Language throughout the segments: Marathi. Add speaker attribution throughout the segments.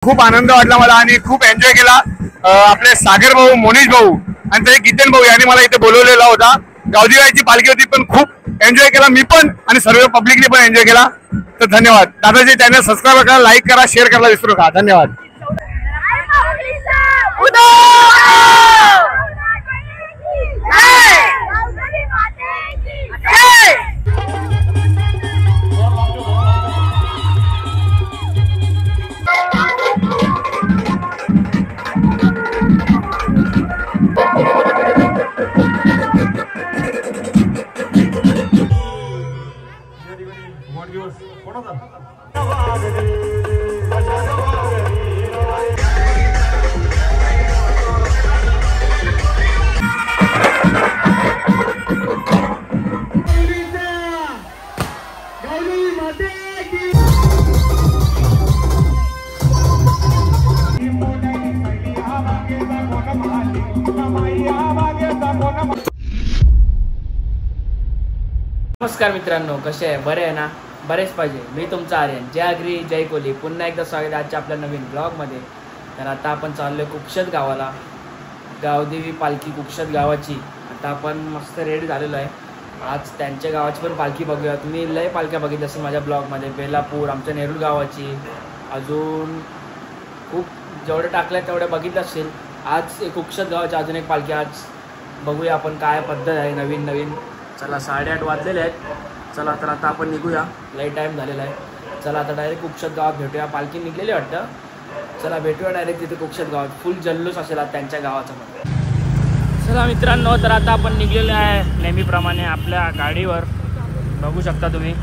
Speaker 1: खूप आनंद वाटला मला आणि खूप एन्जॉय केला। आपले सागर भाऊ, मोनीश भाऊ आणि ते कितन भाऊ यांनी मला इथे बोलवलेला होता। गावदेवाची पालखी होती पण खूप एन्जॉय केला मी पण आणि सर्व पब्लिकने पण एन्जॉय केला। तर धन्यवाद। दादाचे चॅनल सबस्क्राईब करा, लाईक करा, शेअर करायला विसरू नका। धन्यवाद।
Speaker 2: नमस्कार मित्रांनो, कसे आहे? बरे आहे ना? बरेच पाहिजे। मी तुमचा आर्यन, जय आगरी जय कोली। पुन्हा एकदा स्वागत आहे आजच्या आपल्या नवीन ब्लॉगमध्ये। तर आता आपण चाललोय कुक्षत गावाला, गावदेवी पालखी कुक्षत गावाची। आता आपण मस्त रेडी झालेलो आहे। आज त्यांच्या गावाची पण पालखी बघूया। तुम्ही लय पालख्या बघितल्या असेल माझ्या ब्लॉगमध्ये, बेलापूर, आमच्या नेरूळ गावाची, अजून खूप जेवढे टाकल्या तेवढ्या बघितल्या असेल। आज एक कुक्षत गावाची अजून एक पालखी, आज बघूया आपण काय पद्धत आहे नवीन। चला 8:30 वाजलेले आहेत। चला तर आता आपण निघूया, लई टाईम झालेला आहे। चला आता डायरेक्ट कुक्षत गावात भेटूया। पालखी निघलेली वाटतं। चला भेटूया डायरेक्ट तिथे कुक्षत गावात। फुल जल्लोष असेल आज त्यांच्या गावाचा पण। चला मित्रांनो, तर आता आपण निघलेलो आहे नेहमीप्रमाणे आपल्या गाडीवर, बघू शकता तुम्ही।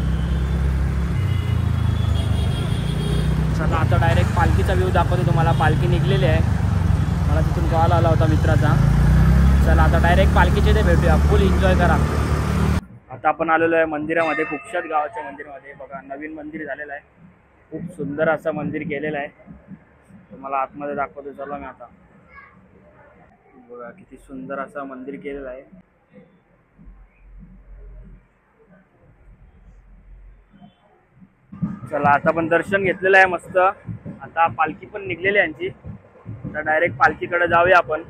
Speaker 2: चला आता डायरेक्ट पालखीचा व्ह्यू दाखवतो तुम्हाला। पालखी निघलेली आहे, मला तिथून कॉल आला होता मित्राचा। चला आता डायरेक्ट पालखीच्या इथे भेटूया, फुल एन्जॉय करा। आता आपण आलेलो आहे मंदिरामध्ये, कुक्षत गावाच्या मंदिरामध्ये। बघा नवीन मंदिर झालेलं आहे, खूप सुंदर असं मंदिर केलेलं आहे। तुम्हाला आतमध्ये दाखवतो, चला मी आता। बघा किती सुंदर असं मंदिर केलेलं आहे। चला आता आपण दर्शन घेतलेलं आहे मस्त। आता पालखी पण निघलेली आहे यांची, आता डायरेक्ट पालखीकडे जाऊया आपण।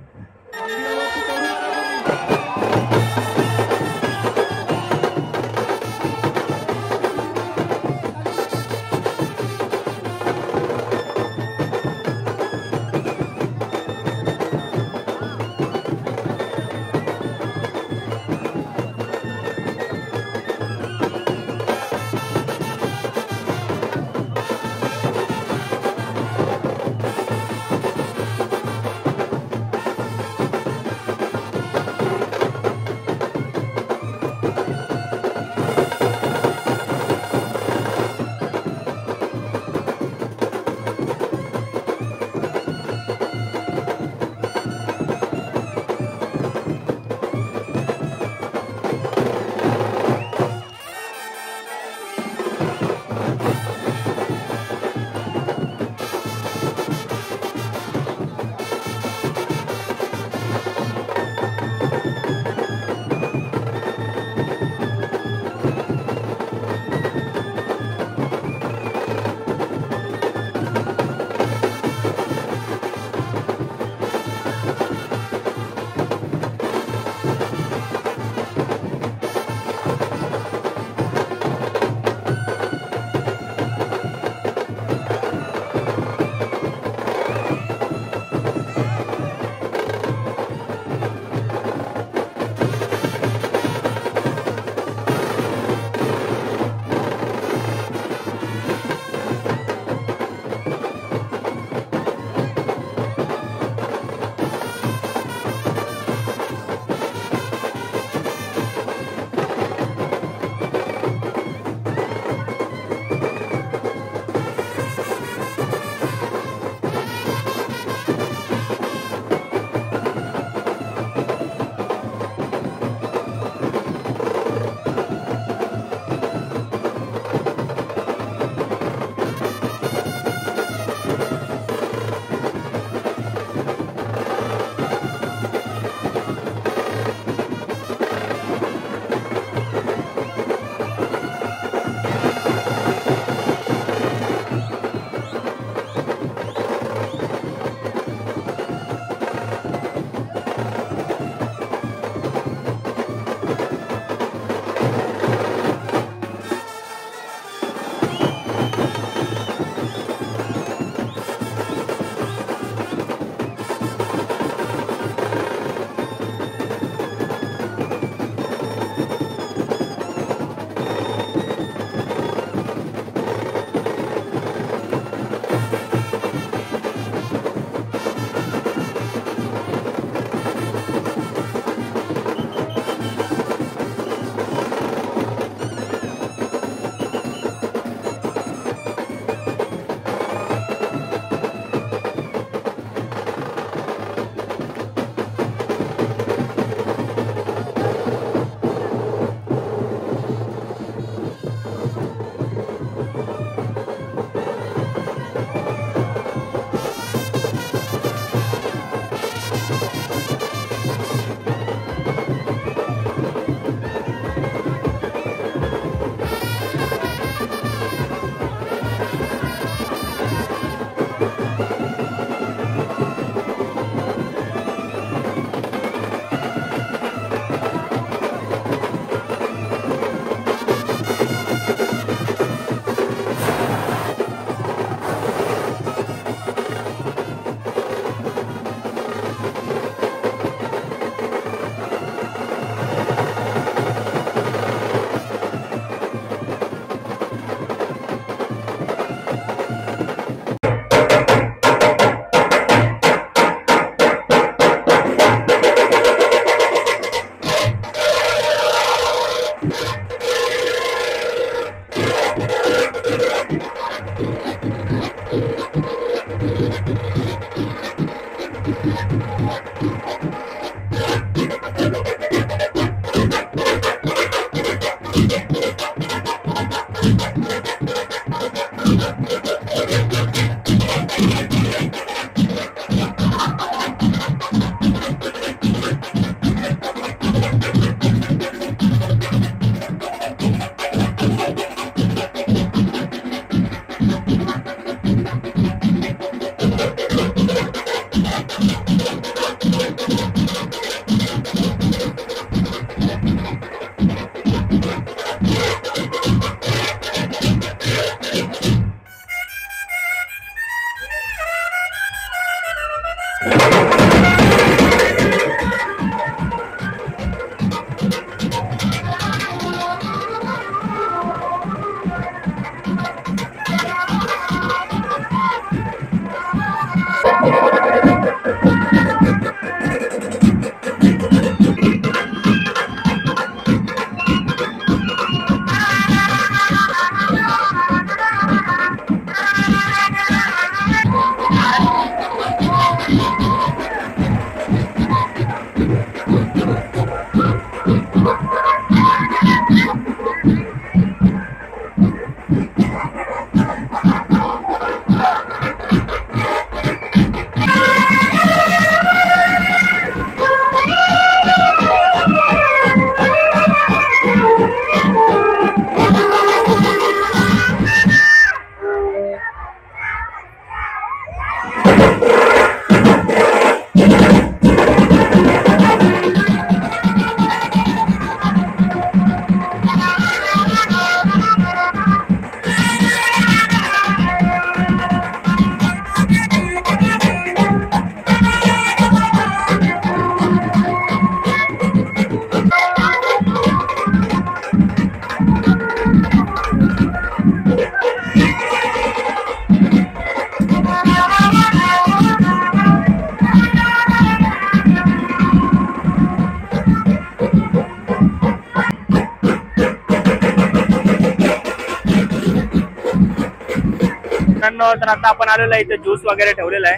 Speaker 2: तर आता आपण आलेलो आहे, इथे ज्यूस वगैरे ठेवलेला आहे,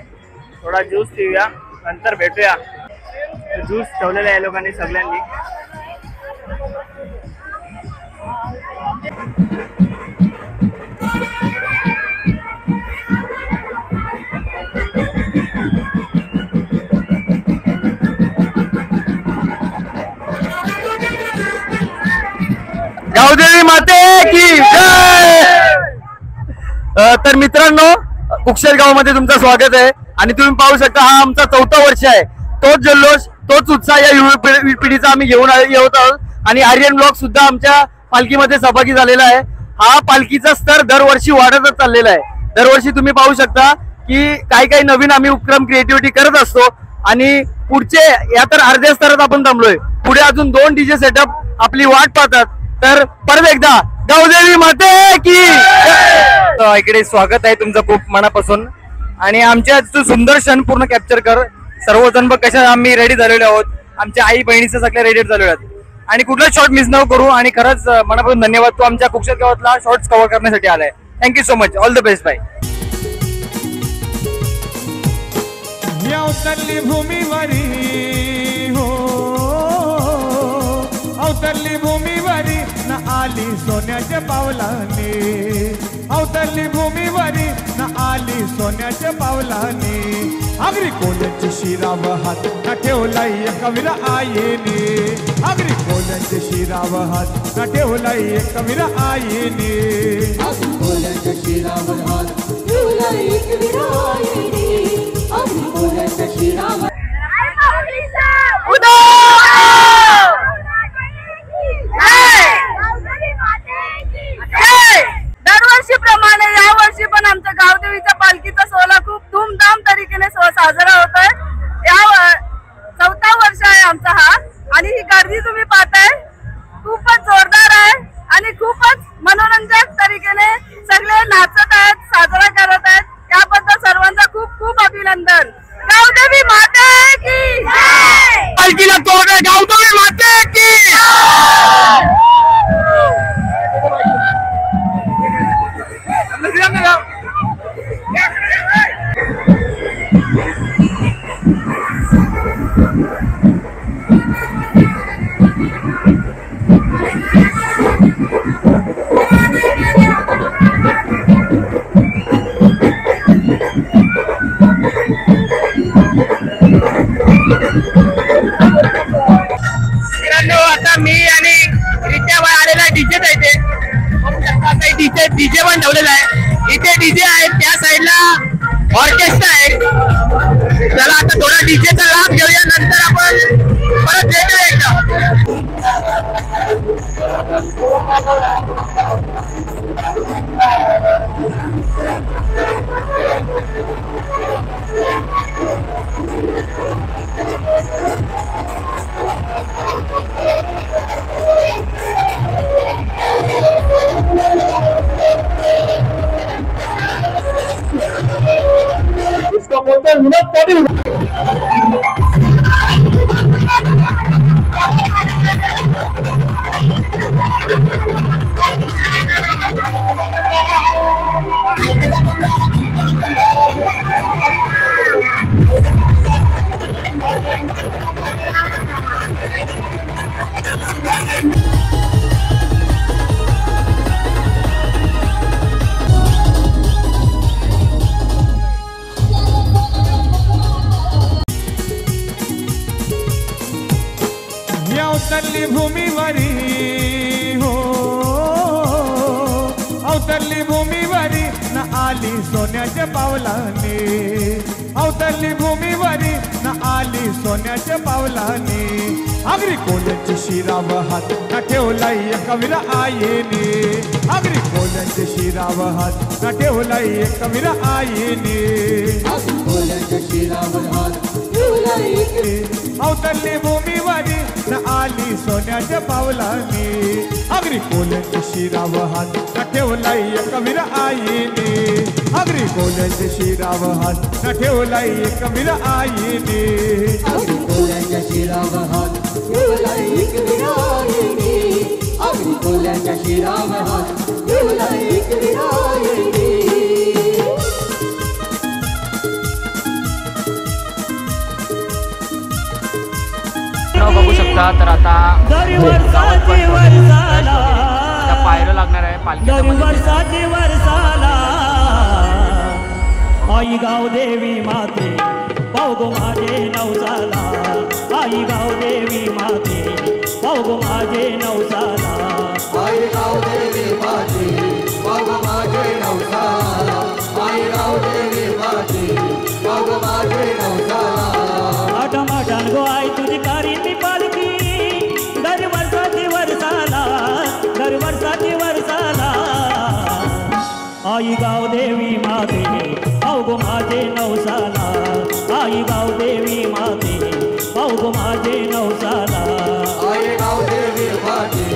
Speaker 2: थोडा ज्यूस पिऊया नंतर भेटूया। ज्यूस ठेवलेला आहे लोकांनी सगळ्यांनी।
Speaker 1: गावदेवी माते की जय। तर मित्रांनो, कुक्षेर गावामध्ये तुमचं स्वागत आहे आणि तुम्ही पाहू शकता हा आमचा 4था वर्ष आहे। तोच जल्लोष तोच उत्साह या युवा पिढीचा आम्ही घेऊन येत आहोत आणि आर्यन ब्लॉग सुद्धा आमच्या पालखीमध्ये सहभागी झालेला आहे। हा पालखीचा स्तर दरवर्षी वाढतच चाललेला आहे। दरवर्षी तुम्ही पाहू शकता की काही नवीन आम्ही उपक्रम क्रिएटिव्हिटी करत असतो आणि पुढचे या तर अर्ध्या स्तरात आपण थांबलोय, पुढे अजून 2 डीजे सेटअप आपली वाट पाहतात। तर परत एकदा गावदेवी माते की इकडे स्वागत आहे तुमचं खूप मनापासून आणि आमच्या सुंदर क्षण पूर्ण कॅप्चर कर। सर्वजण बघ कशा आम्ही रेडी झालेलो आहोत, आमच्या आई बहिणीचे सगळे रेडी झालेले आहेत आणि कुठला शॉट मिस न करू। आणि खरंच मनापासून धन्यवाद, तू आमच्या कुक्षेर गावातला शॉर्ट्स कव्हर करण्यासाठी आलाय। Thank you so much, all the best bye.
Speaker 3: अवतरली भूमीवरी हो, अवतरली भूमीवरी न आली सोन्याच्या पावलाने, अवतरली भूमीवरी न आली सोन्याच्या पावलाने। आगरी कोल्यांची शिराव हात न ठेवलाई कवीर आईने, आगरी कोल्यांची शिराव हात न ठेवलाई कवीर आईने, आगरी कोल्यांची शिराव हात ठेवलाई कवीर आईने, आगरी कोल्यांची शिराव
Speaker 4: दरवर्षीप्रमाणे या वर्षी पण आमच्या गावदेवीच्या पालखीचा सोहळा खूप धूमधाम तरीकेने साजरा होतोय। या 4था वर्ष आहे आमचा हा आणि ही गर्दी तुम्ही पाहताय खूपच जोरदार आहे आणि खूपच मनोरंजक तरीकेने सगळे नाचत आहेत, साजरा करत आहेत। याबद्दल सर्वांचा खूप खूप अभिनंदन। गावदेवी माते की जय।
Speaker 1: पालखीला तोडे गावदेवी माते की
Speaker 2: आता मी आणि रित्यावर आलेला डीजे इथे डीजे पण ठेवलेला आहे. इथे डीजे आहे, त्या साईडला ऑर्केस्ट्रा आहे. चला आता थोडा डीजेचा लाभ घेऊया, नंतर आपण परत भेटूया एकदा.
Speaker 1: इसका बोलते हैं विनोद पाटिल.
Speaker 3: अवतरली भूमीवरी हो, अवतरली भूमीवरी न आली सोन्याच्या पावलाने. अवतरली भूमीवरी न आली सोन्याच्या पावलाने. आगरी कोल्याची शिराव हात न ठेवलाई कवीर आईने. आगरी कोल्याची शिराव हात न ठेवलाई कवीर आईने. अवतरली भूमीवरी न आली सोन्याच्या पावलाने. आगरी कोल्याची शिराव हात न ठेवलाई कवीर आईने. आगरी कोल्याची शिराव हात न ठेवलाई कवीर आईने.
Speaker 5: आगरी कोल्याच्या शिराव हात ठेवलाई कवीर आईने. आगरी कोल्याच्या शिराव हात ठेवलाई कवीर आईने.
Speaker 2: बघू शकता तर आता पायऱ्या लागणार आहे
Speaker 6: वर्षाची वर्षाला. आई गाव देवी माते पाव माझे नवसाला. आई गाव देवी माते पाव माझे नवसाला.
Speaker 5: आई गाव देवी माते पाव माझे नवसाला. आई गाव देवी माते पाव माझे नवसाला.
Speaker 6: आठमाठान गो आई तुझी कारी ती पालखी. दर वर्षाची वर्षाला, दर वर्षाची वर्षाला. आई गाव देवी माते पाव माझे नवसाला. आई गाव देवी माते पाव माझे नवसाला.
Speaker 5: आई गाव देवी माते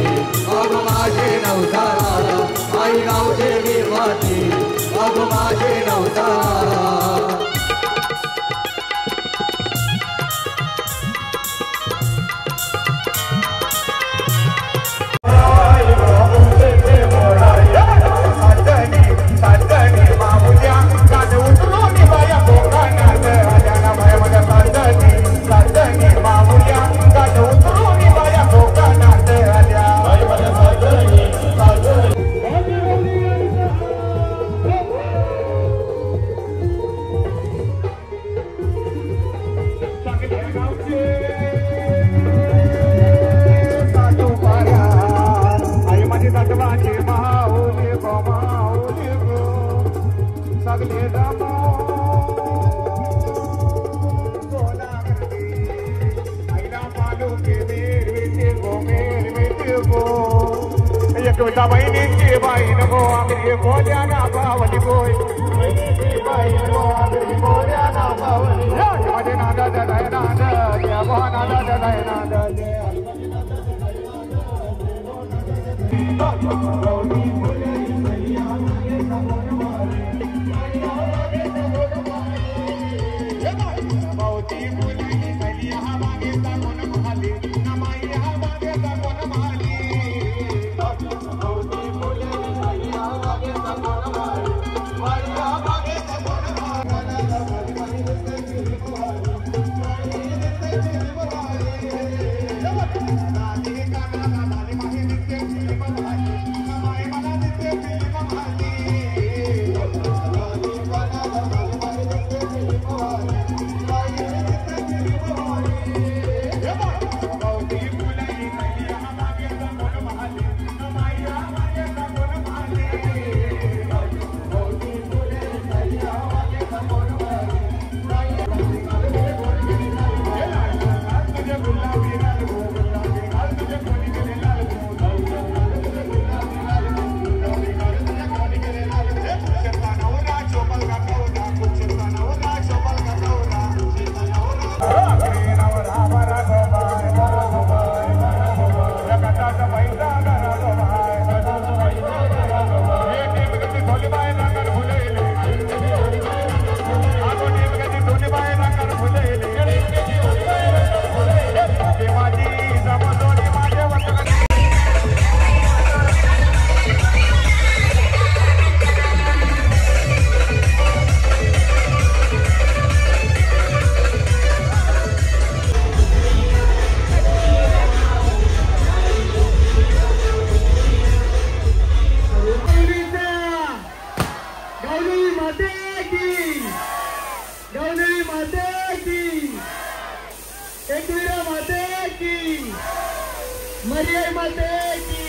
Speaker 5: पाव माझे नवसाला. आई गाव देवी माते पाव माझे नवसाला.
Speaker 3: कविता बहिणीची बाई नको आगरी बोल्या ना पावली गोय. बाई नको आगरी बोल्या ना पावली. माझे नादा जय नाद देवा नादा जय नाद माते की, एकवीरा माते की, मरिया माते की.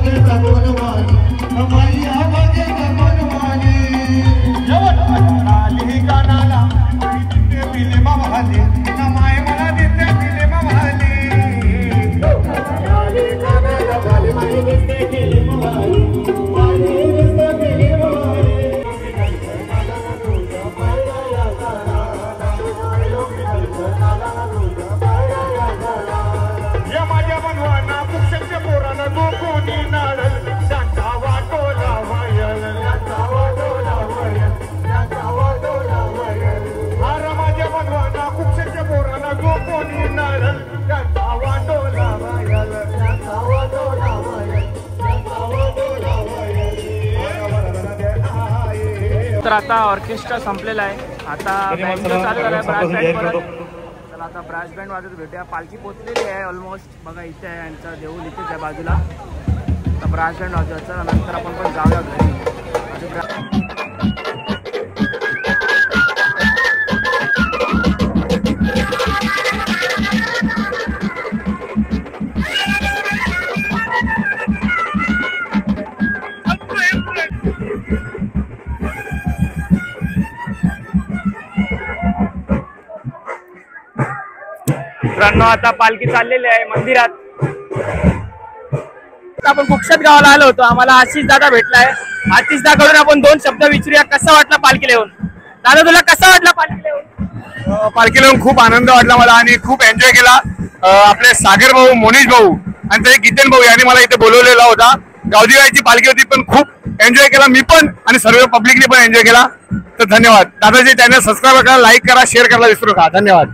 Speaker 5: बागेचा बोलवाली मैया बागेचा बोलवाली
Speaker 3: आली गाणाला दिसते पिले मावाली ना माय मला दिसते पिले मावाली
Speaker 5: आली गाण्याला बाली माई दिसते पिले मावाली बाली दिसते पिले मावाली
Speaker 3: या माझ्या बनवाना पुक्षांच्या पोराला गोकोनी नाळ त्यांचा वाटोला वयल हार माझ्या बनवाना पुक्षांच्या पोराला गोकोनी नाळ त्यांचा वाटोला वयल
Speaker 2: तर आता ऑर्केस्ट्रा संपलेला आहे. आता बँड चालू झाला आहे. ब्रास बँड परत. चला आता ब्रास बँड वाजत भेटूया. पालखी पोचलेली आहे ऑलमोस्ट. बघा इथे आहे यांचं देऊळ इथेच आहे बाजूला. आता ब्रास बँड वाजवायचं नंतर आपण पण जाऊया घरी. मित्रांनो आता पालखी चाललेली आहे मंदिरात. आपण कुक्षत गावाला आलो होतो. आम्हाला आशिष दादा भेटलाय. आशिष दादाकडून आपण 2 शब्द विचारूया. कसा वाटला पालखीला येऊन? दादा तुला कसा वाटला पालखीला येऊन?
Speaker 1: पालखीला येऊन खूप आनंद वाटला मला आणि खूप एन्जॉय केला. आपले सागर भाऊ, मोनीश भाऊ आणि ते गीतेन भाऊ यांनी मला इथे बोलवलेला होता. गावदेवीची पालखी होती पण खूप एन्जॉय केला मी पण आणि सर्व पब्लिकने पण एन्जॉय केला. तर धन्यवाद. दादाचे चॅनल सबस्क्राईब करा, लाईक करा, शेअर करायला विसरू नका. धन्यवाद.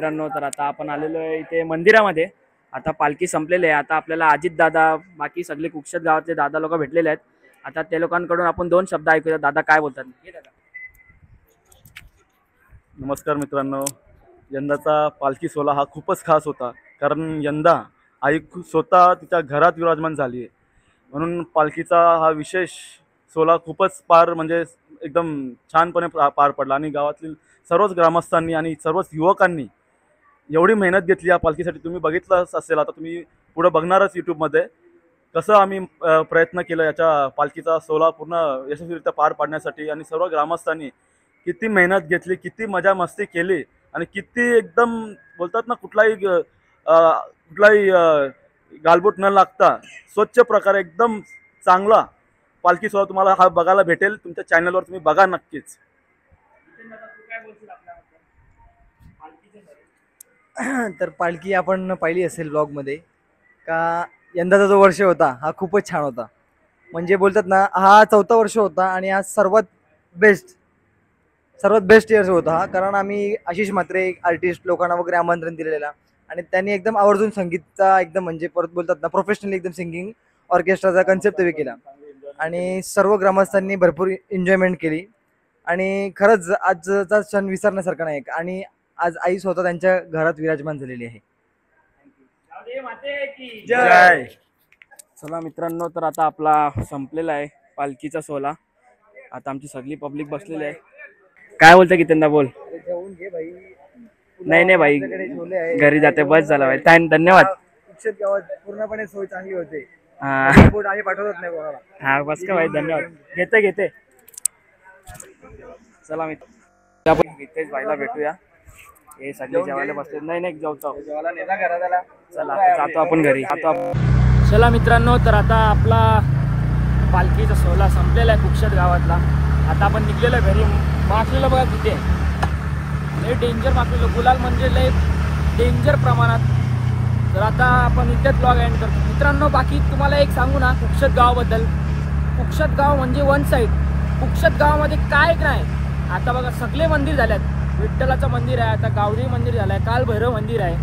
Speaker 2: मित्रांनो, तर आता आपण आलेलो आहे इथे मंदिरामध्ये. आता पालखी संपलेली आहे. आता आपल्याला अजित दादा, बाकी सगळे कुक्षत गावातले दादा लोक भेटलेले आहेत. आता त्या लोकांकडून आपण 2 शब्द ऐकूया. दादा काय बोलतात?
Speaker 7: नमस्कार मित्रांनो, यंदाचा पालखी सोहळा हा खूपच खास होता. कारण यंदा आई स्वतः तिच्या घरात विराजमान झाली आहे. म्हणून पालखीचा हा विशेष सोहळा खूपच म्हणजे एकदम छानपणे पार पडला. आणि गावातील सर्वच ग्रामस्थांनी आणि सर्वच युवकांनी एवढी मेहनत घेतली या पालखीसाठी. तुम्ही बघितलंच असेल, आता तुम्ही पुढं बघणारच यूट्यूबमध्ये, कसं आम्ही प्रयत्न केला याच्या पालखीचा सोहळा पूर्ण यशस्वीरित्या पार पाडण्यासाठी. आणि सर्व ग्रामस्थांनी किती मेहनत घेतली, किती मजा मस्ती केली आणि किती एकदम बोलतात ना, कुठलाही गालबोट न लागता स्वच्छ प्रकारे एकदम चांगला पालखी सोहळा तुम्हाला हा बघायला भेटेल. तुमच्या चॅनलवर तुम्ही बघा नक्कीच.
Speaker 8: तर पालखी आपण पाहिली असेल ब्लॉगमध्ये का यंदाचा जो वर्ष होता हा खूपच छान होता. म्हणजे बोलतात ना, हा 4था वर्ष होता आणि हा सर्वात बेस्ट इयर्स होता हा. कारण आम्ही आशिष म्हात्रे आर्टिस्ट लोकांना वगैरे आमंत्रण दिलेला आणि त्यांनी एकदम आवर्जून संगीतचा एकदम म्हणजे परत बोलतात ना प्रोफेशनली एकदम सिंगिंग ऑर्केस्ट्राचा कन्सेप्ट तयार केला आणि सर्व ग्रामस्थांनी भरपूर एन्जॉयमेंट केली. आणि खरंच आजचा क्षण विसरण्यासारखा नाही. आणि आज आई स्वतः त्यांच्या घरात विराजमान झालेली आहे.
Speaker 2: जय. चला मित्रांनो, तर आता आपला संपलेला आहे पालखीचा सोहळा. आता आमची सगळी पब्लिक बसलेली आहे. काय बोलतं की त्यांना बोल? नाही भाई, घरी जाते, बस झाला भाई. धन्यवाद.
Speaker 8: गावात पूर्णपणे सोय चांगली होते.
Speaker 2: हा
Speaker 8: पाठवत नाही कोणाला.
Speaker 2: हा बस का भाई, धन्यवाद. घेते चला मित्र, आपण इथेच भाईला भेटूया. हे सगळे जेवायला बसले. नाही जाऊ चला जातो आपण घरी. चला मित्रांनो, तर आता आपला पालखीचा सोहळा संपलेला आहे कुक्षत गावातला. आता आपण निघलेलो घरी. माखलेलं बघा तिथे लय डेंजर माखलेलं, गुलाल म्हणजे लय डेंजर प्रमाणात. तर आता आपण इथेच ब्लॉग एंड करतो मित्रांनो. बाकी तुम्हाला एक सांगू ना कुक्षत गावाबद्दल. कुक्षत गाव म्हणजे वन साईड. कुक्षत गावामध्ये काय नाही. आता बघा सगळे मंदिर झाल्यात. विठ्ठलाचं मंदिर आहे, आता गावदेवी मंदिर झालं आहे, कालभैरव मंदिर आहे,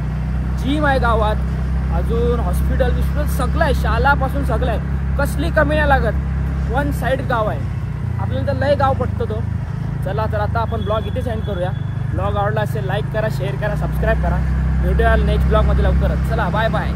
Speaker 2: जिम आहे गावात, अजून हॉस्पिटल सगळं आहे, शाळापासून सगळं आहे. कसली कमी नाही लागत. वन साईड गाव आहे. आपल्याला तर लय गाव पटतो तो. चला तर आता आपण ब्लॉग इथेच एंड करूया. ब्लॉग आवडला असेल लाईक करा, शेअर करा, सबस्क्राईब करा. भेटूया नेक्स्ट ब्लॉगमध्ये लवकरच. चला बाय बाय.